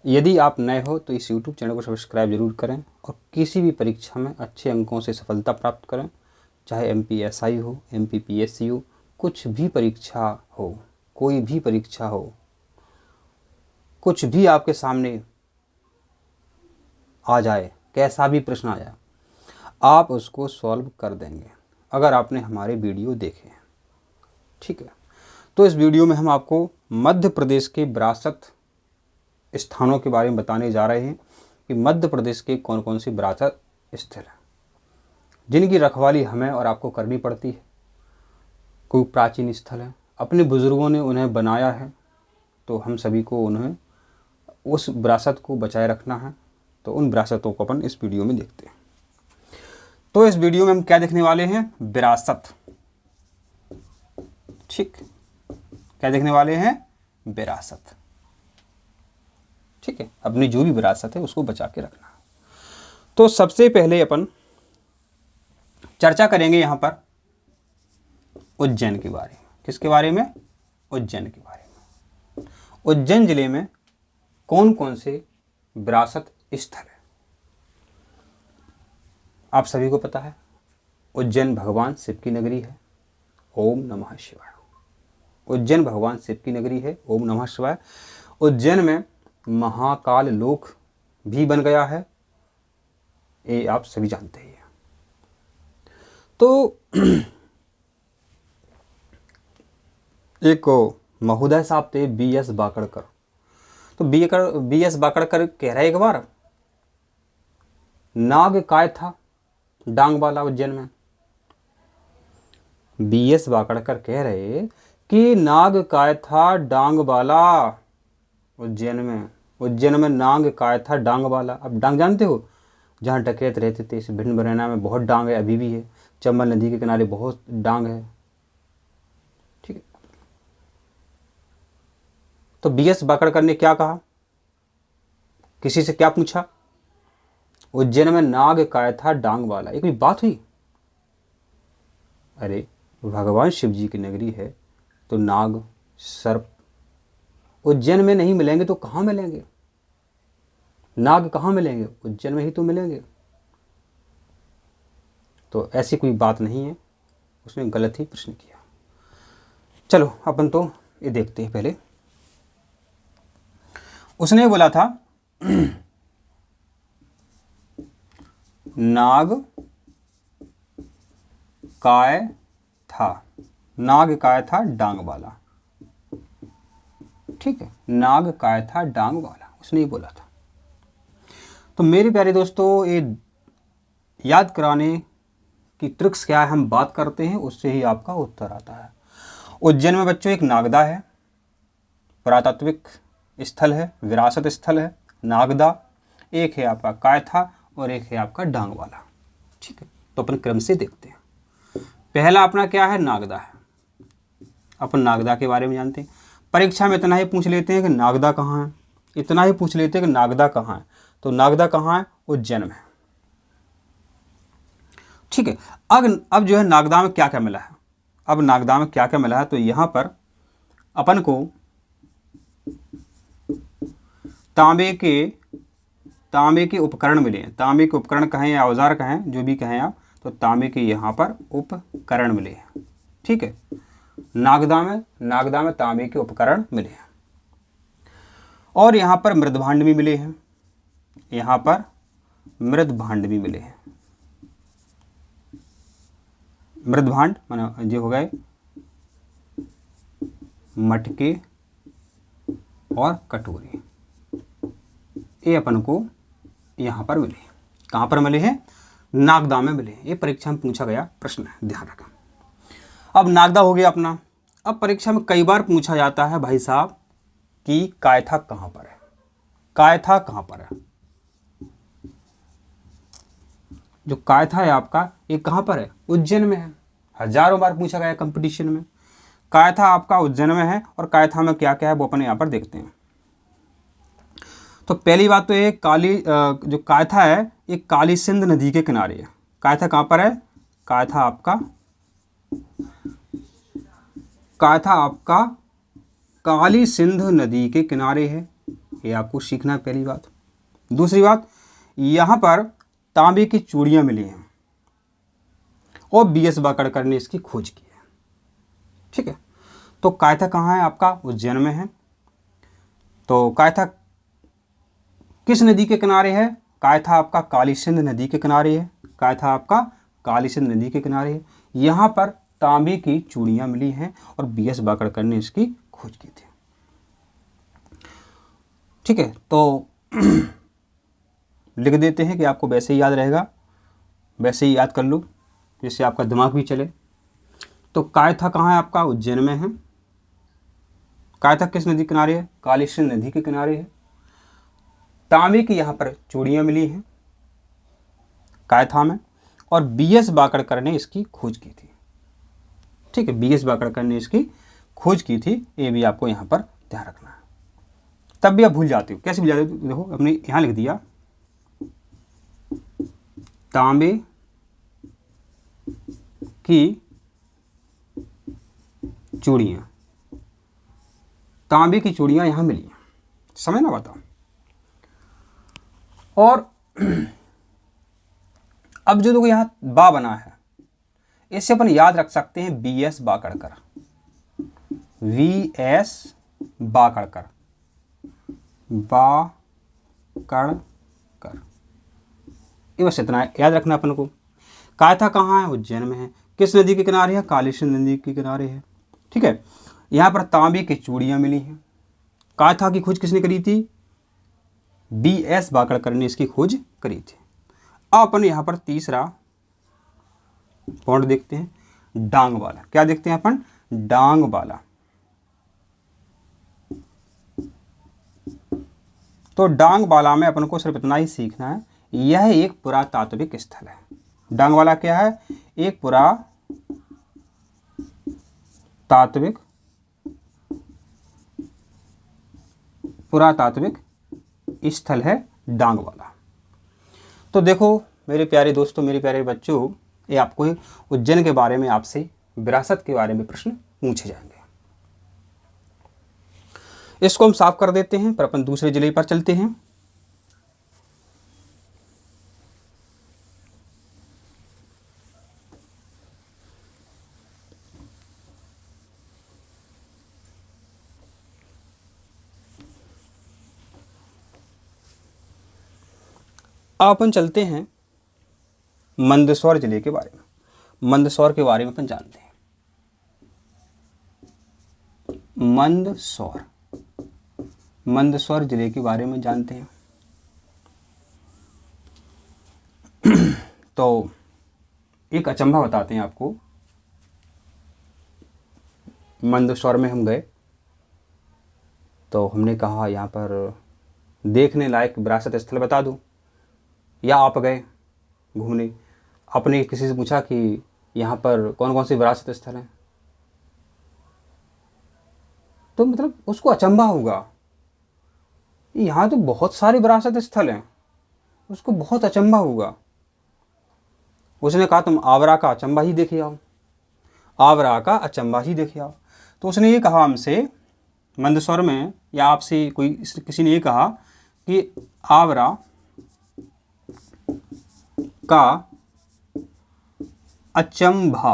यदि आप नए हो तो इस YouTube चैनल को सब्सक्राइब जरूर करें और किसी भी परीक्षा में अच्छे अंकों से सफलता प्राप्त करें, चाहे MPSI हो, MPPSC हो, कुछ भी परीक्षा हो, कोई भी परीक्षा हो, कुछ भी आपके सामने आ जाए, कैसा भी प्रश्न आ जाए, आप उसको सॉल्व कर देंगे अगर आपने हमारे वीडियो देखे हैं। ठीक है, तो इस वीडियो में हम आपको मध्य प्रदेश के विरासत स्थानों के बारे में बताने जा रहे हैं कि मध्य प्रदेश के कौन कौन से विरासत स्थल हैं जिनकी रखवाली हमें और आपको करनी पड़ती है। कोई प्राचीन स्थल है, अपने बुजुर्गों ने उन्हें बनाया है, तो हम सभी को उन्हें उस विरासत को बचाए रखना है। तो उन विरासतों को अपन इस वीडियो में देखते हैं। तो इस वीडियो में हम क्या देखने वाले हैं? विरासत। ठीक, क्या देखने वाले हैं? विरासत। ठीक है, अपनी जो भी विरासत है उसको बचा के रखना। तो सबसे पहले अपन चर्चा करेंगे यहां पर उज्जैन के बारे में। किसके बारे में? उज्जैन के बारे में। उज्जैन जिले में कौन कौन से विरासत स्थल है? आप सभी को पता है, उज्जैन भगवान शिव की नगरी है। ओम नमः शिवाय। उज्जैन भगवान शिव की नगरी है। ओम नमः शिवाय। उज्जैन में महाकाल लोक भी बन गया है, ये आप सभी जानते ही हैं। तो एक महोदय साहब थे BS बाकड़कर। तो BS बाकड़कर कह रहे एक बार, नाग काय था डांग वाला उज्जैन में। BS बाकड़कर कह रहे कि नाग काय था डांग वाला उज्जैन में। उज्जैन में नाग काय था डांग वाला। अब डांग जानते हो, जहाँ डकैत रहते थे। इस भिंड मुरैना में बहुत डांग है, अभी भी है। चंबल नदी के किनारे बहुत डांग है। ठीक है, तो BS बाकड़कर ने क्या कहा? किसी से क्या पूछा? उज्जैन में नाग काय था डांग वाला। ये कोई बात हुई? अरे, भगवान शिव जी की नगरी है, तो नाग, सर्प उज्जैन में नहीं मिलेंगे तो कहाँ मिलेंगे? नाग कहाँ मिलेंगे? उज्जैन में ही तो मिलेंगे। तो ऐसी कोई बात नहीं है, उसने गलत ही प्रश्न किया। चलो अपन तो ये देखते हैं। पहले उसने बोला था नाग काय था, नाग काय था डांग वाला। ठीक है, नाग काय था डांग वाला, उसने ही बोला था। तो मेरे प्यारे दोस्तों, ये याद कराने की ट्रिक्स क्या है, हम बात करते हैं, उससे ही आपका उत्तर आता है। उज्जैन में बच्चों एक नागदा है, पुरातात्विक स्थल है, विरासत स्थल है नागदा। एक है आपका कायथा और एक है आपका डांग वाला। ठीक है, तो अपन क्रम से देखते हैं। पहला अपना क्या है? नागदा है। अपन नागदा के बारे में जानते हैं। परीक्षा में इतना ही पूछ लेते हैं कि नागदा कहाँ है, इतना ही पूछ लेते हैं कि नागदा कहाँ है। तो नागदा कहाँ है? उज्जैन में। ठीक है, अब जो है नागदा में क्या क्या मिला है? अब नागदा में क्या क्या मिला है? तो यहाँ पर अपन को तांबे के उपकरण मिले हैं। तांबे के उपकरण कहें या औजार कहें, जो भी कहें आप, तो तांबे के यहाँ पर उपकरण मिले हैं। ठीक है, नागदा में तांबे के उपकरण मिले हैं। और यहाँ पर मृदभांड भी मिले हैं। यहाँ पर मृदभांड भी मिले हैं। मृदभांड माने जो हो गए मटके और कटोरी, ये अपन को यहाँ पर मिले। कहाँ पर मिले हैं? नागदा में मिले। ये परीक्षा में पूछा गया प्रश्न है, ध्यान रखना। अब नागदा हो गया अपना। अब परीक्षा में कई बार पूछा जाता है भाई साहब कि कायथा कहाँ पर है? कायथा कहाँ पर है? जो कायथा है आपका, ये कहाँ पर है? उज्जैन में है। हजारों बार पूछा गया कंपटीशन में। कायथा आपका उज्जैन में है। और कायथा में क्या क्या है वो अपन यहाँ पर देखते हैं। तो पहली बात तो ये जो कायथा है, ये काली सिंध नदी के किनारे है। कायथा कहाँ पर है? कायथा आपका काली सिंध नदी के किनारे है। ये आपको सीखना है पहली बात। दूसरी बात, यहाँ पर तांबे की चूड़ियाँ मिली हैं और बीएस बाकड़कर ने इसकी खोज की है। ठीक है, तो कायथा कहाँ है आपका? उज्जैन में है। तो कायथा किस नदी के किनारे है? कायथा आपका काली सिंध नदी के किनारे है। कायथा आपका काली सिंध नदी के किनारे है। यहाँ पर तांबे की चूड़ियाँ मिली हैं और बीएस बाकड़कर ने इसकी खोज की थी। ठीक है, तो लिख देते हैं कि आपको वैसे ही याद रहेगा, वैसे ही याद कर लो जिससे आपका दिमाग भी चले। तो कायथा कहाँ है आपका? उज्जैन में है। कायथा किस नदी के किनारे है? काली सिंध नदी के किनारे है। तांबे की यहाँ पर चूड़ियाँ मिली हैं कायथा में और बीएस बाकड़कर ने इसकी खोज की थी। ठीक है, बीएस बाकड़कर ने इसकी खोज की थी, ये भी आपको यहाँ पर ध्यान रखना है। तब भी आप भूल जाते हो। कैसे भूल जाते हो? देखो, हमने यहाँ लिख दिया तांबे की चूड़ियाँ, तांबे की चूड़ियाँ यहाँ मिली हैं, समझ ना बताओ। और अब जो देखो यहाँ बा बना है, इससे अपन याद रख सकते हैं बीएस बाकड़कर, वीएस बाकड़कर, बाकड़कर, ये बस इतना याद रखना अपन को। कायथा कहाँ है? उज्जैन में है। किस नदी के किनारे है? काली सिंध नदी के किनारे है। ठीक है, यहाँ पर तांबे की चूड़ियाँ मिली हैं। कायथा की खोज किसने करी थी? बीएस बाकड़कर ने इसकी खोज करी थी। अब अपन यहाँ पर तीसरा पॉइंट देखते हैं, डांग वाला। क्या देखते हैं अपन? डांग वाला। तो डांग वाला में अपन को सिर्फ इतना ही सीखना है, यह एक पुरातात्विक स्थल है। डांग वाला क्या है? एक पुरातात्विक स्थल है डांग वाला। तो देखो मेरे प्यारे दोस्तों, मेरे प्यारे बच्चों, ये आपको उज्जैन के बारे में आपसे विरासत के बारे में प्रश्न पूछे जाएंगे। इसको हम साफ कर देते हैं, पर अपन दूसरे जिले पर चलते हैं। अब अपन चलते हैं मंदसौर जिले के बारे में। मंदसौर के बारे में अपन जानते हैं। मंदसौर जिले के बारे में जानते हैं। तो एक अचंभा बताते हैं आपको। मंदसौर में हम गए तो हमने कहा यहाँ पर देखने लायक विरासत स्थल बता दूं, या आप गए घूमने, आपने किसी से पूछा कि यहाँ पर कौन कौन सी विरासत स्थल हैं, तो मतलब उसको अचंभा होगा, यहाँ तो बहुत सारे विरासत स्थल हैं, उसको बहुत अचंभा होगा। उसने कहा तुम आवरा का अचंभा ही देखे आओ, आवरा का अचंभा ही देखे आओ। तो उसने ये कहा हमसे मंदसौर में, या आपसे कोई किसी ने ये कहा कि आवरा का अचंभा,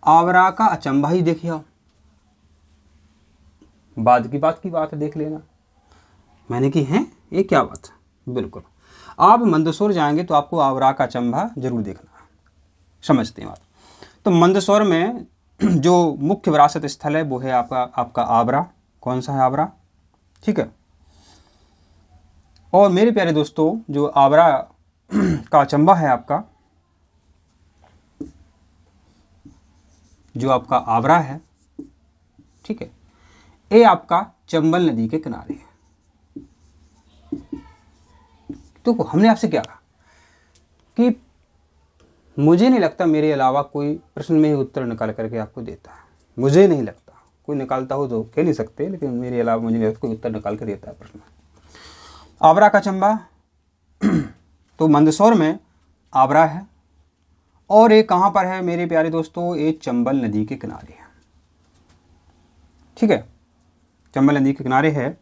आवरा का अचंभा ही देखे आओ। बाद की बात है, देख लेना। मैंने की है ये क्या बात है? बिल्कुल, आप मंदसौर जाएंगे तो आपको आवरा का अचंभा जरूर देखना है। समझते हैं बात। तो मंदसौर में जो मुख्य विरासत स्थल है वो है आपका आवरा। कौन सा है? आवरा। ठीक है, और मेरे प्यारे दोस्तों, जो आवरा का अचंभा है आपका, जो आपका आवरा है, ठीक है, ये आपका चंबल नदी के किनारे है। तो हमने आपसे क्या कहा कि मुझे नहीं लगता मेरे अलावा कोई प्रश्न में ही उत्तर निकाल करके आपको देता है। मुझे नहीं लगता, कोई निकालता हो तो कह नहीं सकते, लेकिन मेरे अलावा मुझे नहीं लगता कोई उत्तर निकाल कर देता है प्रश्न। आवरा का चंबा तो मंदसौर में आवरा है, और ये कहाँ पर है मेरे प्यारे दोस्तों? ये चंबल नदी के किनारे है। ठीक है, चंबल नदी के किनारे है,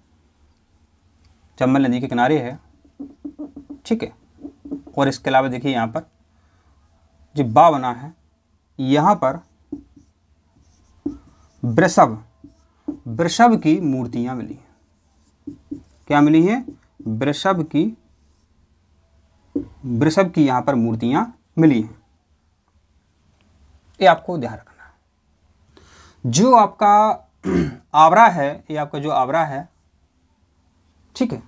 चंबल नदी के किनारे है, ठीक है। और इसके अलावा देखिए यहाँ पर जो बा बना है, यहाँ पर वृषभ, वृषभ की मूर्तियाँ मिली हैं। क्या मिली हैं? वृषभ की यहाँ पर मूर्तियाँ मिली हैं। ये आपको ध्यान रखना है। जो आपका आवरा है, ये आपका जो आवरा है, ठीक है,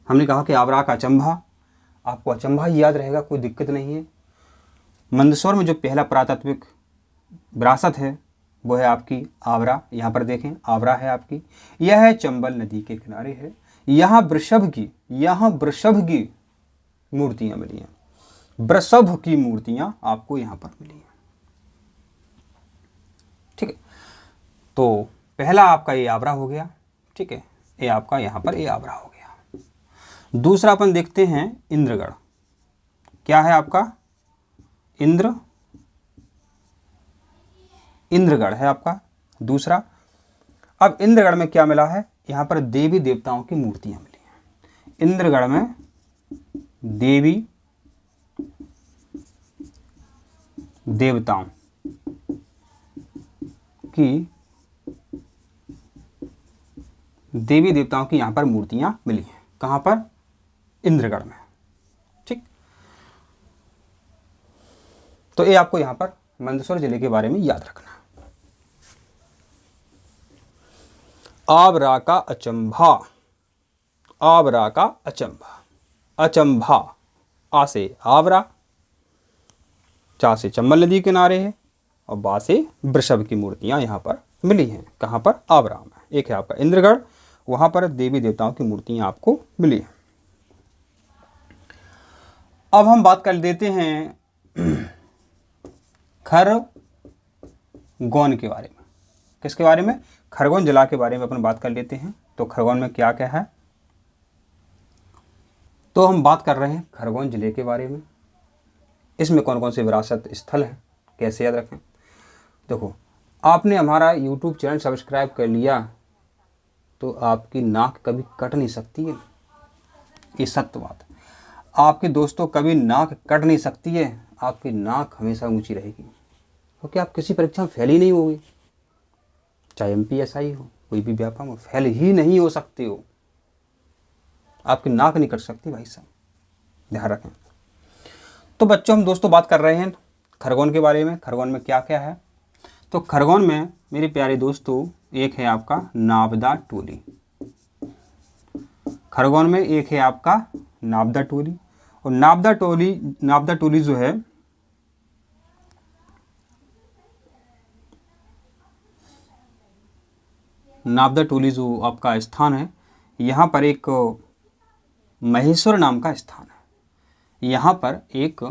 हमने कहा कि आवरा का अचंभा, आपको अचंभा ही याद रहेगा, कोई दिक्कत नहीं है। मंदसौर में जो पहला पुरातात्विक विरासत है वो है आपकी आवरा। यहाँ पर देखें, आवरा है आपकी, यह है चंबल नदी के किनारे है। यहाँ वृषभ की मूर्तियाँ मिली हैं, वृषभ की मूर्तियाँ आपको यहाँ पर मिली हैं, ठीक है। तो पहला आपका ये आवरा हो गया, ठीक है, ये आपका यहाँ पर ये आवरा हो गया। दूसरा अपन देखते हैं इंद्रगढ़। क्या है आपका? इंद्रगढ़ है आपका दूसरा। अब इंद्रगढ़ में क्या मिला है? यहाँ पर देवी देवताओं की मूर्तियाँ मिली हैं। इंद्रगढ़ में देवी देवताओं की यहाँ पर मूर्तियाँ मिली हैं। कहाँ पर? इंद्रगढ़ में, ठीक। तो ये आपको यहाँ पर मंदसौर जिले के बारे में याद रखना। आवरा का अचंभा, आवरा का अचंभा, अचंभा, आ से आवरा, चा से चंबल नदी किनारे है, और बा से वृषभ की मूर्तियां यहाँ पर मिली हैं। कहाँ पर? आवरा में। एक है आपका इंद्रगढ़, वहाँ पर देवी देवताओं की मूर्तियां आपको मिली हैं। अब हम बात कर देते हैं खरगोन के बारे में। किसके बारे में? खरगोन जिला के बारे में अपन बात कर लेते हैं। तो खरगोन में क्या क्या है? तो हम बात कर रहे हैं खरगोन जिले के बारे में। इसमें कौन कौन से विरासत स्थल हैं, कैसे याद रखें? देखो, आपने हमारा YouTube चैनल सब्सक्राइब कर लिया तो आपकी नाक कभी कट नहीं सकती है, ये सत्य बात। आपके दोस्तों कभी नाक कट नहीं सकती है, आपकी नाक हमेशा ऊंची रहेगी, क्योंकि आप किसी परीक्षा में फेल ही नहीं होगे। चाहे MPSI हो, कोई भी व्यापम हो, फेल ही नहीं हो सकते हो। आपकी नाक नहीं कट सकती भाई साहब, ध्यान रखें। तो बच्चों, हम दोस्तों बात कर रहे हैं खरगोन के बारे में। खरगोन में क्या क्या है? तो खरगोन में मेरे प्यारे दोस्तों एक है आपका नाबदा टोली। खरगोन में एक है आपका नाबदा टोली, और नाबदा टोली जो है, नाबदा टोली जो आपका स्थान है, यहाँ पर एक महेश्वर नाम का स्थान है। यहाँ पर एक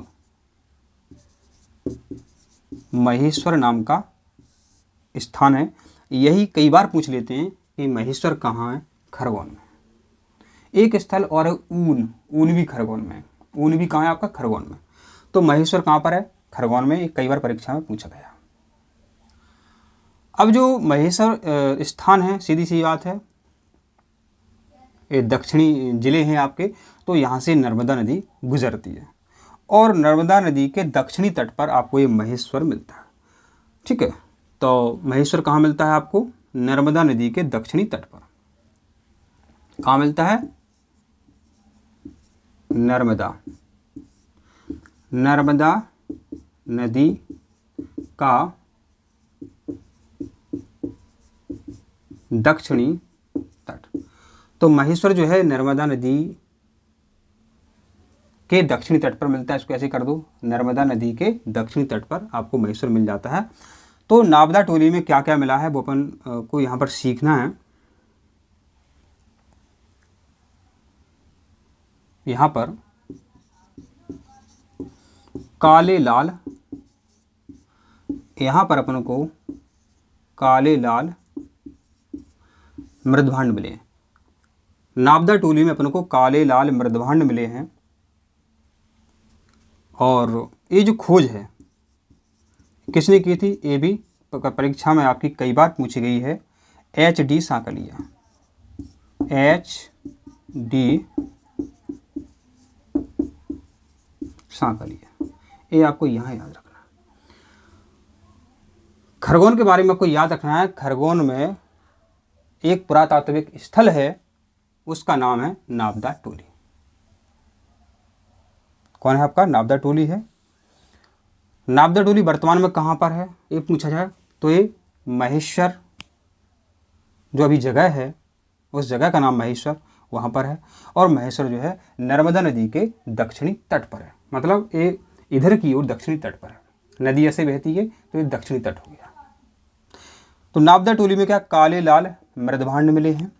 महेश्वर नाम का स्थान है। यही कई बार पूछ लेते हैं कि महेश्वर कहाँ है? खरगोन में। एक स्थल और है ऊन भी खरगोन में। ऊन भी कहाँ है आपका? खरगोन में। तो महेश्वर कहाँ पर है? खरगोन में। कई बार परीक्षा में पूछा गया। अब जो महेश्वर स्थान है, सीधी सी बात है, ये दक्षिणी जिले हैं आपके, तो यहाँ से नर्मदा नदी गुजरती है, और नर्मदा नदी के दक्षिणी तट पर आपको ये महेश्वर मिलता है, ठीक है। तो महेश्वर कहाँ मिलता है आपको? नर्मदा नदी के दक्षिणी तट पर। कहाँ मिलता है? नर्मदा नदी का दक्षिणी तट। तो महेश्वर जो है नर्मदा नदी के दक्षिणी तट पर मिलता है। इसको ऐसे कर दो, नर्मदा नदी के दक्षिणी तट पर आपको महेश्वर मिल जाता है। तो नाबदा टोली में क्या क्या मिला है वो अपन को यहाँ पर सीखना है। यहाँ पर काले लाल, यहाँ पर अपन को काले लाल मृदभांड मिले हैं। नाबदा टोली में अपन को काले लाल मृदभांड मिले हैं। और ये जो खोज है किसने की थी? ये भी परीक्षा में आपकी कई बार पूछी गई है, HD सांकलिया। HD सांकलिया, ये आपको यहाँ याद रखना है। खरगोन के बारे में आपको याद रखना है, खरगोन में एक पुरातात्विक स्थल है, उसका नाम है नाबदा टोली। कौन है आपका? नाबदा टोली है। नाबदा टोली वर्तमान में कहाँ पर है ये पूछा जाए तो ये महेश्वर, जो अभी जगह है उस जगह का नाम महेश्वर, वहाँ पर है। और महेश्वर जो है नर्मदा नदी के दक्षिणी तट पर है, मतलब ये इधर की ओर दक्षिणी तट पर है। नदी ऐसे बहती है तो ये दक्षिणी तट हो गया। तो नाबदा टोली में क्या काले लाल मृदभांड मिले हैं।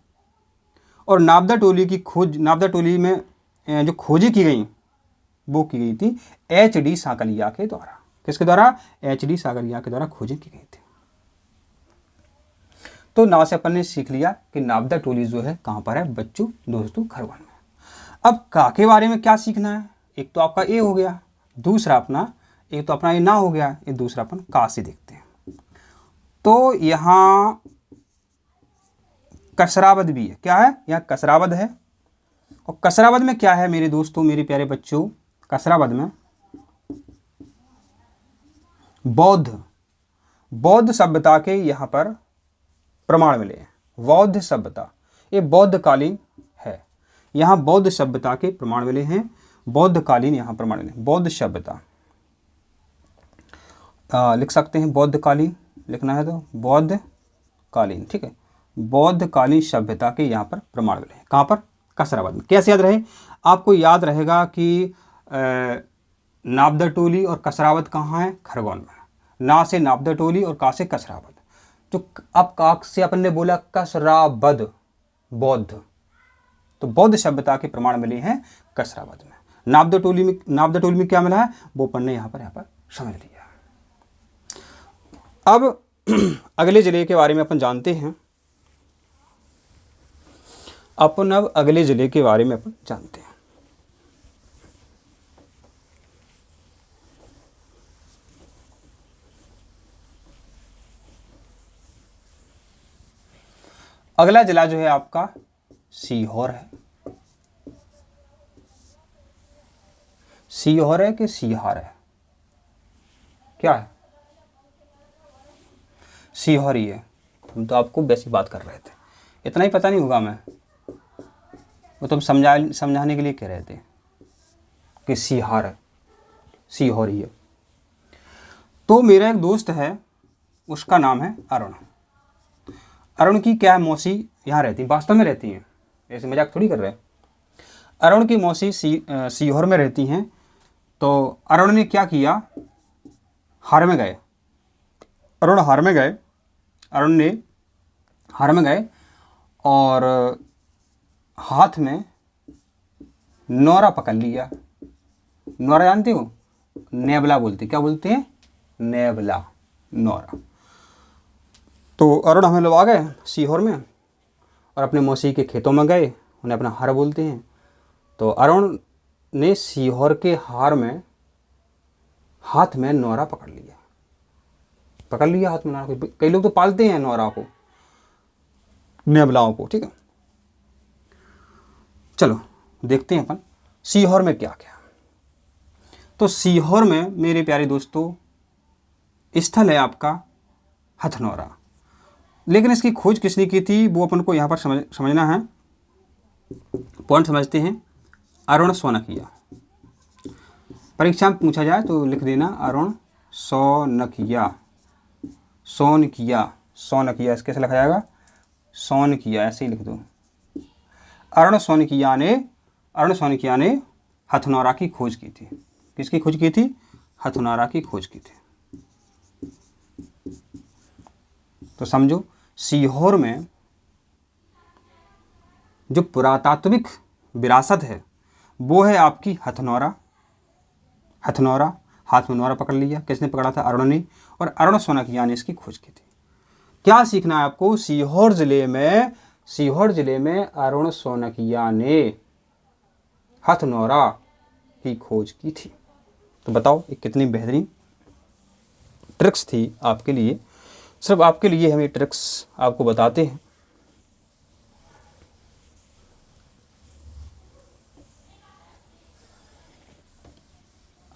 और नाबदा टोली की खोज, नाबदा टोली में जो खोजें की गई वो की गई थी HD सांकलिया के द्वारा। किसके द्वारा? HD सांकलिया के द्वारा खोजें की गई थी। तो नाव से अपन ने सीख लिया कि नाबदा टोली जो है कहाँ पर है बच्चों, दोस्तों खरगोन में। अब का के बारे में क्या सीखना है? एक तो आपका ए हो गया, दूसरा अपना, एक तो अपना ये ना हो गया, ये दूसरा अपन का से देखते हैं। तो यहाँ कसरावद भी है। क्या है? यहाँ कसरावद है। और कसरावद में क्या है मेरे दोस्तों, मेरे प्यारे बच्चों? कसरावद में बौद्ध सभ्यता के यहाँ पर प्रमाण मिले हैं। बौद्ध सभ्यता, ये बौद्धकालीन है। यहाँ बौद्ध सभ्यता के प्रमाण मिले हैं, बौद्धकालीन यहाँ प्रमाण मिले। बौद्ध सभ्यता लिख सकते हैं, बौद्धकालीन लिखना है तो बौद्धकालीन, ठीक है। बौद्धकालीन सभ्यता के यहाँ पर प्रमाण मिले हैं। कहाँ पर? कसरावद में। कैसे याद रहे? आपको याद रहेगा कि नाबदा टोली और कसरावद कहाँ है? खरगोन में। ना से नाबदा टोली और का से कसरावद। जो अब काक से अपन ने बोला कसरावद, बौद्ध, तो बौद्ध सभ्यता के प्रमाण मिले हैं कसरावद में। नाबदा टोली में क्या मिला है वो अपन ने यहाँ पर समझ लिया। अब अगले जिले के बारे में अपन जानते हैं। अब अगले जिले के बारे में अपन जानते हैं। अगला जिला जो है आपका सीहोर है। सीहोर है कि सीहार है? क्या है? सीहोर ही है। हम तो आपको वैसी बात कर रहे थे, इतना ही पता नहीं होगा, मैं वो तुम समझाने के लिए कह रहे थे कि सीहार है, सीहोर ही है। तो मेरा एक दोस्त है, उसका नाम है अरुण। अरुण की क्या मौसी यहाँ रहती है, वास्तव में रहती हैं, ऐसे मजाक थोड़ी कर रहे हैं। अरुण की मौसी सीहोर में रहती हैं। तो अरुण ने क्या किया, हार में गए। अरुण ने हार में गए और हाथ में नौरा पकड़ लिया। नौरा जानते हो? नेबला बोलते। क्या बोलते हैं? नेबला, नौरा। तो अरुण हमें लोग आ गए सीहोर में और अपने मौसी के खेतों में गए, उन्हें अपना हार बोलते हैं। तो अरुण ने सीहोर के हार में हाथ में नौरा पकड़ लिया हाथ में नौरा। कई लोग तो पालते हैं नौरा को, नेबलाओं को, ठीक है। चलो देखते हैं अपन सीहोर में क्या क्या। तो सीहोर में मेरे प्यारे दोस्तों स्थल है आपका हथनौरा। लेकिन इसकी खोज किसने की थी वो अपन को यहाँ पर समझना है। पॉइंट समझते हैं। अरुण सोनकिया। परीक्षा में पूछा जाए तो लिख देना अरुण सोनकिया। इसके कैसे लिखा जाएगा? सोनकिया, ऐसे ही लिख दो। अरुण सोनकिया ने हथनौरा की खोज की थी। किसकी खोज की थी? हथनौरा की खोज की थी। तो समझो सीहोर में जो पुरातात्विक विरासत है वो है आपकी हथनौरा। हाथ में नौरा पकड़ लिया। किसने पकड़ा था? अरुण ने। और अरुण सोनकिया ने इसकी खोज की थी। क्या सीखना है आपको? सीहोर जिले में अरुण सोनकिया ने हथनौरा की खोज की थी। तो बताओ ये कितनी बेहतरीन ट्रिक्स थी आपके लिए। सिर्फ आपके लिए हम ये ट्रिक्स आपको बताते हैं।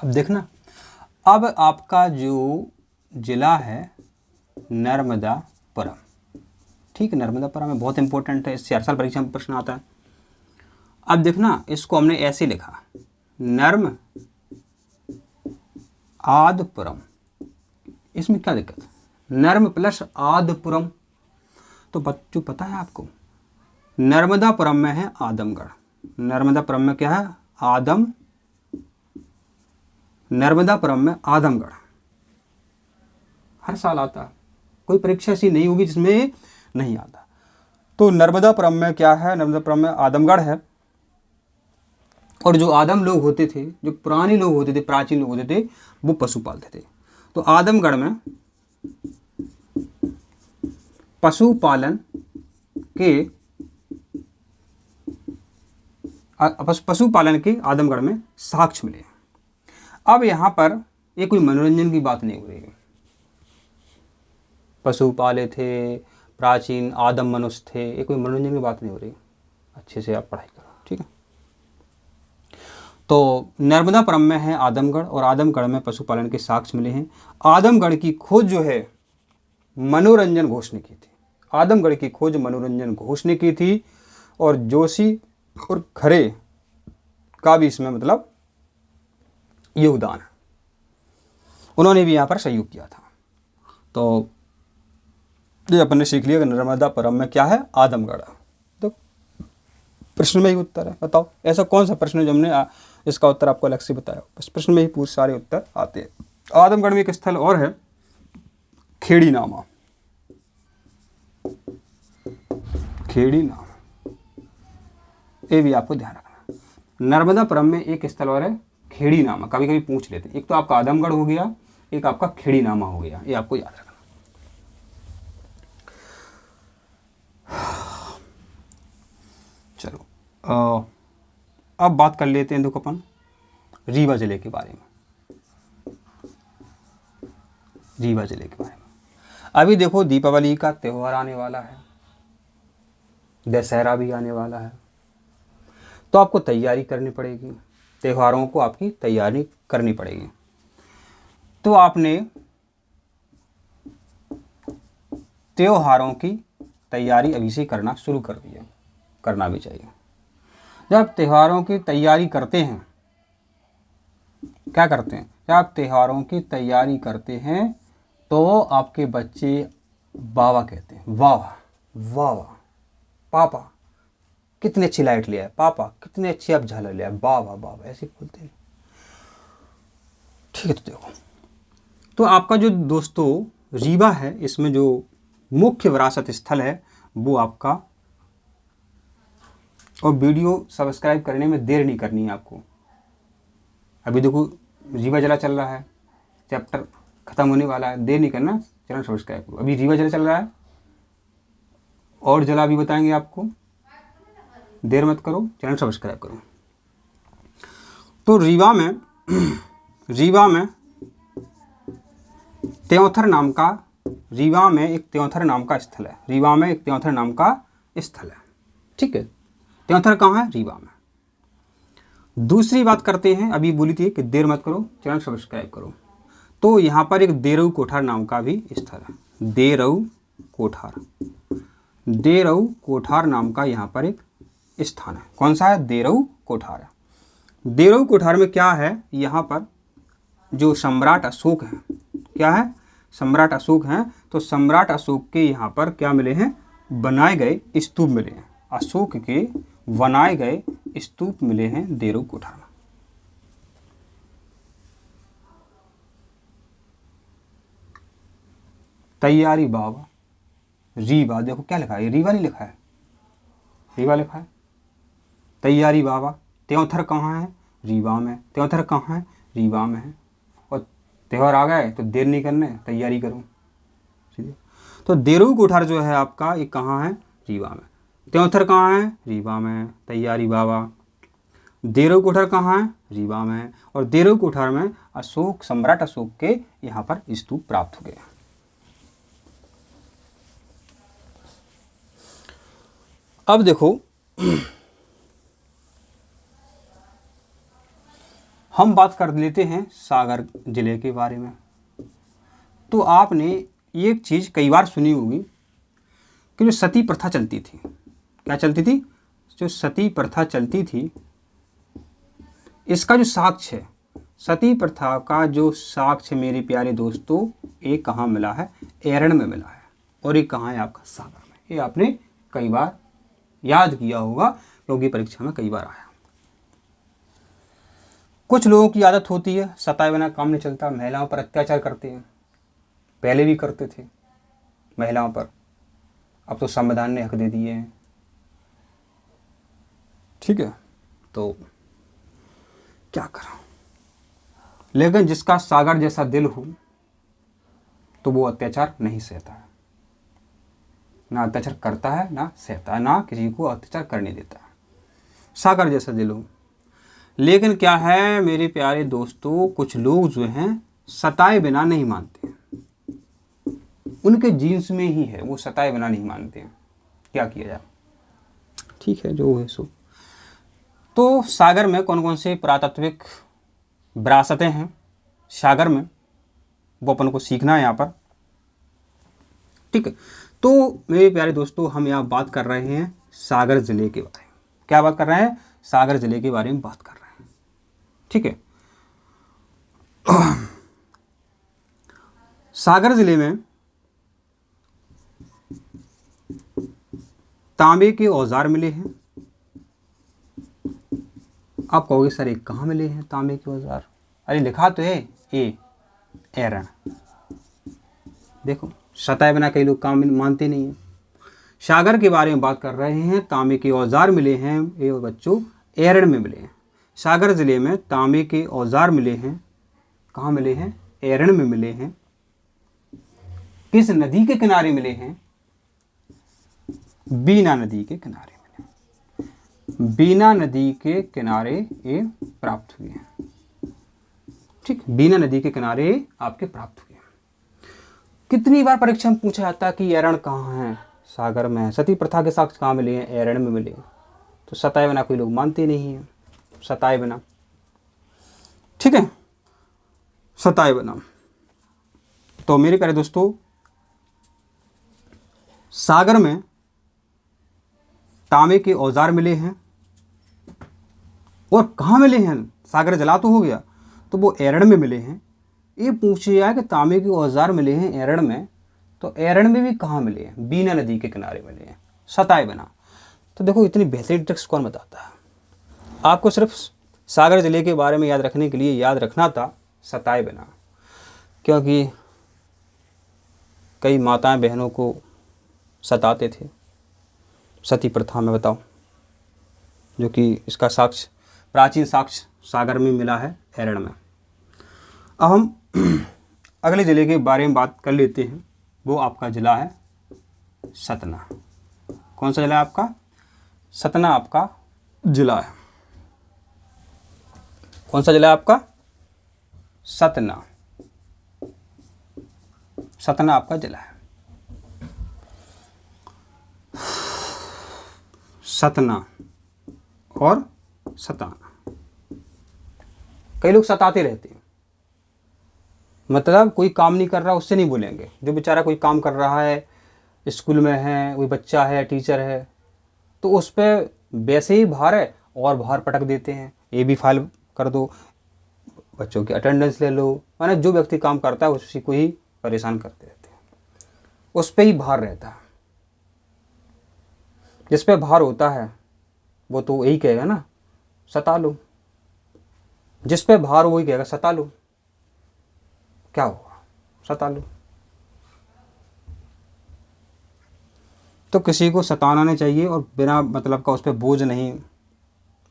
अब देखना, अब आपका जो जिला है नर्मदापुरम, ठीक है, नर्मदापुरम में बहुत इंपॉर्टेंट है, इससे हर साल परीक्षा में प्रश्न आता है। अब देखना, इसको हमने ऐसे लिखा, नर्म आदपुरम, इसमें क्या दिक्कत है, नर्म प्लस आदपुरम, तो बच्चों पता है आपको नर्मदापुरम में है आदमगढ़, नर्मदापुरम में क्या है, नर्मदापुरम में आदमगढ़, हर साल आता है, कोई परीक्षा ऐसी नहीं होगी जिसमें नहीं आता। तो नर्मदापुरम में क्या है, नर्मदापुरम में आदमगढ़ है, और जो आदम लोग होते थे, जो पुराने लोग होते थे, प्राचीन लोग होते थे, वो पशु पालते थे। तो आदमगढ़ में पशुपालन के आदमगढ़ में साक्ष्य मिले। अब यहाँ पर ये कोई मनोरंजन की बात नहीं हो रही है, पशु पाले थे, प्राचीन आदम मनुष्य थे, ये कोई मनोरंजन की बात नहीं हो रही, अच्छे से आप पढ़ाई करो, ठीक है। तो नर्मदापुरम में है आदमगढ़, और आदमगढ़ में पशुपालन के साक्ष्य मिले हैं। आदमगढ़ की खोज जो है मनोरंजन घोष ने की थी, आदमगढ़ की खोज मनोरंजन घोष ने की थी, और जोशी और खरे का भी इसमें मतलब योगदान है, उन्होंने भी यहाँ पर सहयोग किया था। तो ये अपन ने सीख लिया कि नर्मदापुरम में क्या है, आदमगढ़। तो प्रश्न में ही उत्तर है, बताओ ऐसा कौन सा प्रश्न है जो हमने इसका उत्तर आपको अलग से बताया, बस प्रश्न में ही पूरे सारे उत्तर आते हैं। आदमगढ़ में एक स्थल और है, खेड़ी नामा, खेड़ी नामा, ये भी आपको ध्यान रखना। नर्मदापुरम में एक स्थल और है, खेड़ी नामा, कभी कभी पूछ लेते, एक तो आपका आदमगढ़ हो गया, एक आपका खेड़ी नामा हो गया, ये आपको याद रखना। चलो अब बात कर लेते हैं, देखो अपन रीवा जिले के बारे में, रीवा जिले के बारे में। अभी देखो दीपावली का त्यौहार आने वाला है, दशहरा भी आने वाला है, तो आपको तैयारी करनी पड़ेगी, त्योहारों को आपकी तैयारी करनी पड़ेगी। तो आपने त्योहारों की तैयारी अभी से करना शुरू कर दिया, करना भी चाहिए। जब त्योहारों की तैयारी करते हैं, क्या करते हैं, जब त्योहारों की तैयारी करते हैं तो आपके बच्चे वाह कहते हैं, वाह वाह वाह, पापा कितनी अच्छी लाइट लिया है, पापा कितने अच्छी आप झालर लिया है, वाह वाह वाह, ऐसे बोलते हैं, ठीक है। तो देखो, तो आपका जो दोस्तों रीवा है, इसमें जो मुख्य विरासत स्थल है वो आपका, और वीडियो सब्सक्राइब करने में देर नहीं करनी है आपको। अभी देखो रीवा जिला चल रहा है, चैप्टर खत्म होने वाला है, देर नहीं करना, चैनल सब्सक्राइब करो। अभी रीवा जिला चल रहा है, और जिला भी बताएंगे आपको, देर मत करो, चैनल सब्सक्राइब करो। तो रीवा में त्योंथर नाम का, रीवा में एक त्योंथर नाम का स्थल है, रीवा में एक त्योंथर नाम का स्थल है, ठीक है। त्योंथर कहाँ है, रीवा में। दूसरी बात करते हैं, अभी बोली थी कि देर मत करो, चैनल सब्सक्राइब करो। तो यहाँ पर एक देरऊ कोठार नाम का भी स्थल है, देरऊ कोठार नाम का यहाँ पर एक स्थान है। कौन सा है, देरऊ कोठार। देरऊ कोठार में क्या है, यहाँ पर जो सम्राट अशोक हैं, क्या है, सम्राट अशोक हैं, तो सम्राट अशोक के यहाँ पर क्या मिले हैं, बनाए गए स्तूप मिले हैं, अशोक के बनाए गए स्तूप मिले हैं देरऊ कोठार में। तैयारी बाबा, रीवा, देखो क्या लिखा है, रीवा नहीं लिखा है, रीवा लिखा है, तैयारी बाबा। त्योंथर कहाँ है, रीवा में। त्योंथर कहाँ है, रीवा में है। और त्यौहार आ गए तो देर नहीं करने, तैयारी करो, ठीक। तो देरऊ कोठार जो है आपका, ये कहाँ है, रीवा में। त्योंथर कहाँ है, रीवा में, तैयारी बाबा। देरऊ कोठार कहाँ है, रीवा में, और देरऊ कोठार में अशोक, सम्राट अशोक के यहाँ पर स्तूप प्राप्त हो गए। अब देखो हम बात कर लेते हैं सागर जिले के बारे में। तो आपने एक चीज़ कई बार सुनी होगी कि जो सती प्रथा चलती थी, क्या चलती थी, जो सती प्रथा चलती थी, इसका जो साक्ष्य है, सती प्रथा का जो साक्ष्य मेरे प्यारे दोस्तों, ये कहाँ मिला है, एरण में मिला है। और ये कहाँ है आपका, सागर में। ये आपने कई बार याद किया होगा क्योंकि परीक्षा में कई बार आया। कुछ लोगों की आदत होती है सताए बिना काम नहीं चलता, महिलाओं पर अत्याचार करते हैं, पहले भी करते थे महिलाओं पर, अब तो संविधान ने हक दे दिए हैं, ठीक है, तो क्या करा। लेकिन जिसका सागर जैसा दिल हो तो वो अत्याचार नहीं सहता है, ना अत्याचार करता है, ना सहता है, ना किसी को अत्याचार करने देता है, सागर जैसा दिल हो। लेकिन क्या है मेरे प्यारे दोस्तों, कुछ लोग जो हैं सताए बिना नहीं मानते, उनके जीन्स में ही है, वो सताए बिना नहीं मानते। क्या किया जाए, ठीक है, जो है सो। तो सागर में कौन कौन से पुरातात्विक विरासतें हैं सागर में, वो अपन को सीखना है यहाँ पर, ठीक है। तो मेरे प्यारे दोस्तों, हम यहाँ बात कर रहे हैं सागर जिले के बारे में। क्या बात कर रहे हैं, सागर जिले के बारे में बात कर रहे हैं, ठीक है। सागर जिले में तांबे के औजार मिले हैं। आप कहोगे सर ये कहाँ मिले हैं तांबे के औजार, अरे लिखा तो है ए एरण। देखो सताए बिना कई लोग काम मानते नहीं हैं। सागर के बारे में बात कर रहे हैं, तांबे के औजार मिले हैं ये बच्चों एरण में मिले हैं। सागर जिले में तांबे के औजार मिले हैं, कहाँ मिले हैं, एरण में मिले हैं। किस नदी के किनारे मिले हैं, बीना नदी के किनारे मिले, बीना नदी के किनारे ये प्राप्त हुए हैं, ठीक, बीना नदी के किनारे आपके प्राप्त हुए हैं। कितनी बार परीक्षा में पूछा जाता है कि एरण कहाँ है, सागर में है। सती प्रथा के साक्ष्य कहाँ मिले हैं, एरण में मिले। तो सताए बिना कोई लोग मानते नहीं हैं, सताए बिना, ठीक है, सताए बिना। तो मेरे प्यारे दोस्तों, सागर में तांबे के औजार मिले हैं, और कहाँ मिले हैं, सागर जला तो हो गया, तो वो एरण में मिले हैं। ये पूछिए कि तांबे के औजार मिले हैं एरण में, तो एरण में भी कहाँ मिले हैं, बीना नदी के किनारे मिले हैं, सताए बिना। तो देखो इतनी बेहतरीन ट्रिक्स कौन बताता है आपको, सिर्फ सागर ज़िले के बारे में याद रखने के लिए याद रखना था सताए बिना, क्योंकि कई माताएं बहनों को सताते थे सती प्रथा में, बताओ, जो कि इसका साक्ष्य, प्राचीन साक्ष्य सागर में मिला है, एरण में। अब हम अगले ज़िले के बारे में बात कर लेते हैं, वो आपका ज़िला है सतना। कौन सा ज़िला है आपका, सतना आपका ज़िला है। कौन सा ज़िला है आपका, सतना, सतना आपका ज़िला है। सतना और सताना, कई लोग सताते रहते हैं, मतलब कोई काम नहीं कर रहा उससे नहीं बोलेंगे, जो बेचारा कोई काम कर रहा है, स्कूल में है, कोई बच्चा है, टीचर है, तो उस पर वैसे ही भार है और भार पटक देते हैं, ये भी फाइल कर दो, बच्चों की अटेंडेंस ले लो, माने जो व्यक्ति काम करता है उसी को ही परेशान करते रहते हैं, उस पर ही भार रहता है। जिस पे भार होता है वो तो यही कहेगा ना सता लो, जिस पे भार वही कहेगा सता लो, क्या हुआ, सता लो। तो किसी को सताना नहीं चाहिए और बिना मतलब का उस पर बोझ नहीं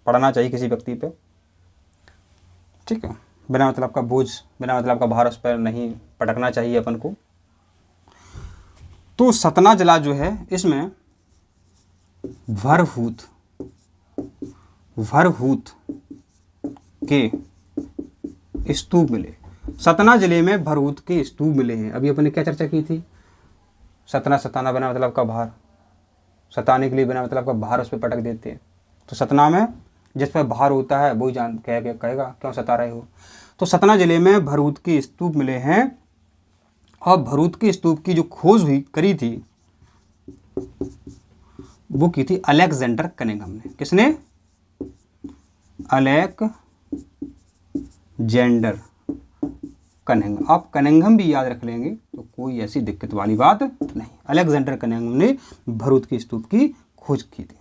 पड़ना चाहिए किसी व्यक्ति पे, ठीक है, बिना मतलब का बोझ, बिना मतलब का भार उस पर नहीं पटकना चाहिए अपन को। तो सतना जिला जो है इसमें भरहूत के स्तूप मिले। सतना जिले में भरहूत के स्तूप मिले हैं। अभी अपन ने क्या चर्चा की थी, सतना, सताना बिना मतलब का भार, सताने के लिए बिना मतलब का भार उस पर पटक देते हैं। तो सतना में जिस पर भार होता है वही जान कहेगा क्यों सता रहे हो। तो सतना जिले में भरूच के स्तूप मिले हैं, और भरूच के स्तूप की जो खोज हुई करी थी वो की थी अलेक्जेंडर कनिंघम ने। किसने? Alexander Cunningham. आप कनिंघम भी याद रख लेंगे तो कोई ऐसी दिक्कत वाली बात नहीं। अलेक्जेंडर कनिंघम ने भरूच के स्तूप की खोज की थी।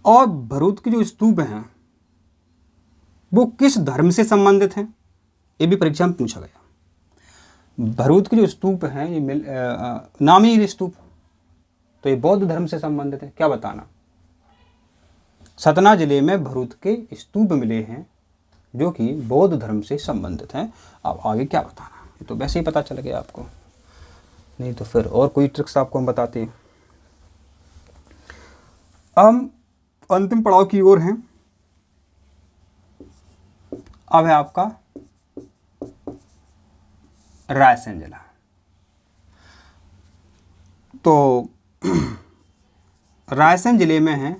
और भरूच के जो स्तूप हैं वो किस धर्म से संबंधित हैं, ये भी परीक्षा में पूछा गया। भरूच के जो स्तूप हैं ये नामी स्तूप, तो ये बौद्ध धर्म से संबंधित है। क्या बताना? सतना जिले में भरूच के स्तूप मिले हैं जो कि बौद्ध धर्म से संबंधित हैं। अब आगे क्या बताना, ये तो वैसे ही पता चल गया आपको, नहीं तो फिर और कोई ट्रिक्स आपको हम बताते हैं। हम अंतिम पड़ाव की ओर हैं। अब है आपका रायसेन जिला। तो रायसेन जिले में है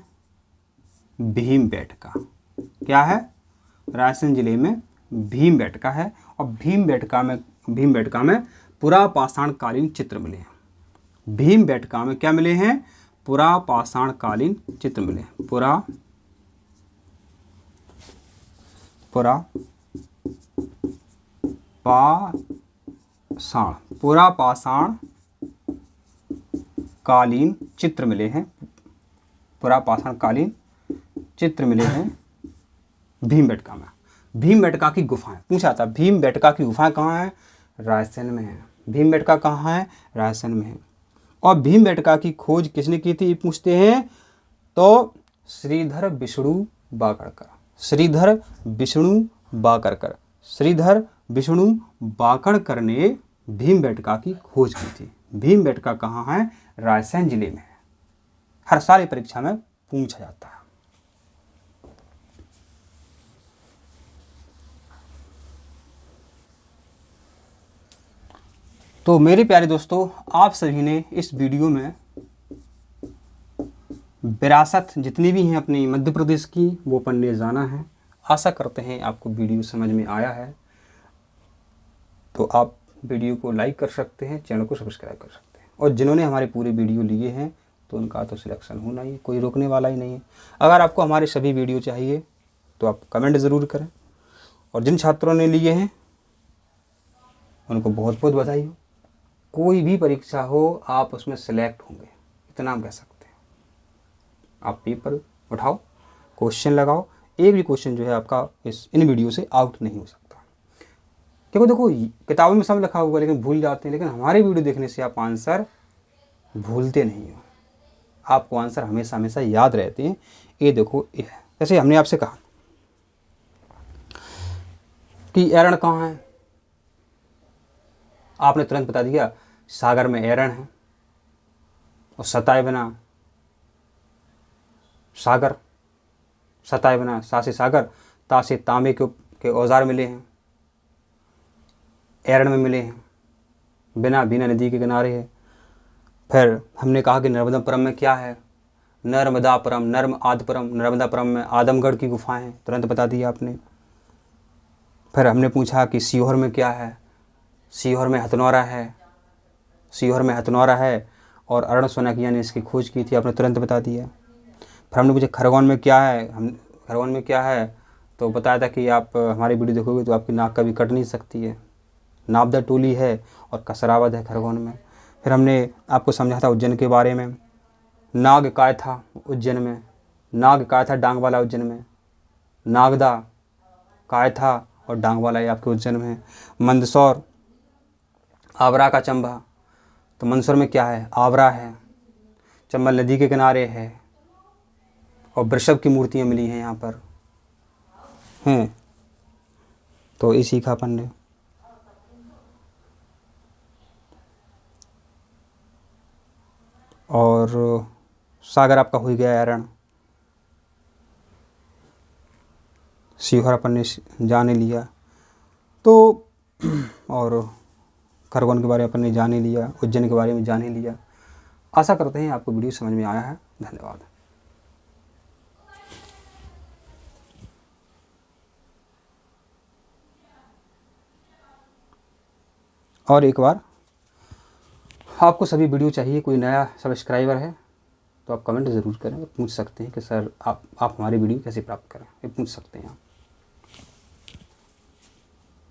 भीमबेटका। क्या है? रायसेन जिले में भीमबेटका है, और भीमबेटका में पुरापाषाण कालीन चित्र मिले हैं। भीमबेटका में क्या मिले हैं? पुरापाषाण कालीन चित्र मिले हैं। पुरापाषाण कालीन चित्र मिले हैं। पुरापाषाण कालीन चित्र मिले हैं भीमबेटका में। भीमबेटका की गुफाएं पूछा था। भीमबेटका की गुफाएं कहाँ हैं? रायसेन में है। भीमबेटका कहाँ है? रायसेन में है। और भीमबेटका की खोज किसने की थी पूछते हैं तो श्रीधर विष्णु बाकड़कर। श्रीधर विष्णु बाकड़कर ने भीमबेटका की खोज की थी। भीमबेटका कहाँ है? रायसेन जिले में है। हर साल ये परीक्षा में पूछा जाता है। तो मेरे प्यारे दोस्तों, आप सभी ने इस वीडियो में विरासत जितनी भी हैं अपनी मध्य प्रदेश की वो पढ़ने जाना है। आशा करते हैं आपको वीडियो समझ में आया है। तो आप वीडियो को लाइक कर सकते हैं, चैनल को सब्सक्राइब कर सकते हैं, और जिन्होंने हमारे पूरे वीडियो लिए हैं तो उनका तो सिलेक्शन होना ही, कोई रोकने वाला ही नहीं है। अगर आपको हमारे सभी वीडियो चाहिए तो आप कमेंट ज़रूर करें, और जिन छात्रों ने लिए हैं उनको बहुत बहुत बधाई हो। कोई भी परीक्षा हो आप उसमें सेलेक्ट होंगे, इतना हम कह सकते हैं। आप पेपर उठाओ, क्वेश्चन लगाओ, एक भी क्वेश्चन जो है आपका इन वीडियो से आउट नहीं हो सकता। क्योंकि देखो किताबों में सब लिखा हुआ लेकिन भूल जाते हैं, लेकिन हमारे वीडियो देखने से आप आंसर भूलते नहीं हो। आपको आंसर हमेशा हमेशा याद रहते हैं। ये देखो, जैसे हमने आपसे कहा कि एरण कहाँ है, आपने तुरंत बता दिया सागर में एरण है। और सताए बिना सागर, सताए बिना सा से सागर, ता से तांबे के औजार मिले हैं, एरण में मिले हैं। बिना बीना नदी के किनारे है। फिर हमने कहा कि नर्मदापुरम में क्या है? नर्मदापुरम, नर्मदापुरम में आदमगढ़ की गुफाएं हैं, तुरंत बता दिया आपने। फिर हमने पूछा कि सीहोर में क्या है? सीहोर में हथनौरा है, और अरुण सोनाकिया ने इसकी खोज की थी, आपने तुरंत बता दिया। फिर हमने पूछा खरगोन में क्या है? खरगोन में क्या है तो बताया था कि आप हमारी वीडियो देखोगे तो आपकी नाक कभी कट नहीं सकती है। नाबदा टोली है और कसरावद है खरगोन में। फिर हमने आपको समझा था उज्जैन के बारे में। नाग काय था उज्जैन में, नाग काय था डांगवाला उज्जैन में, नागदा काय था और डांगवाला ये आपके उज्जैन में है। मंदसौर, आवरा का चंबा, तो मंदसौर में क्या है? आवरा है, चंबल नदी के किनारे है, और वृषभ की मूर्तियाँ मिली हैं यहाँ पर हैं। तो ये सीखा अपन ने। और सागर आपका हो गया एरण, सीहोर अपन ने जाने लिया, तो और खरगोन के बारे में अपन ने जाने लिया, उज्जैन के बारे में जाने लिया। आशा करते हैं आपको वीडियो समझ में आया है। धन्यवाद। और एक बार आपको सभी वीडियो चाहिए, कोई नया सब्सक्राइबर है तो आप कमेंट ज़रूर करें और पूछ सकते हैं कि सर आप हमारी वीडियो कैसे प्राप्त करें, ये पूछ सकते हैं आप।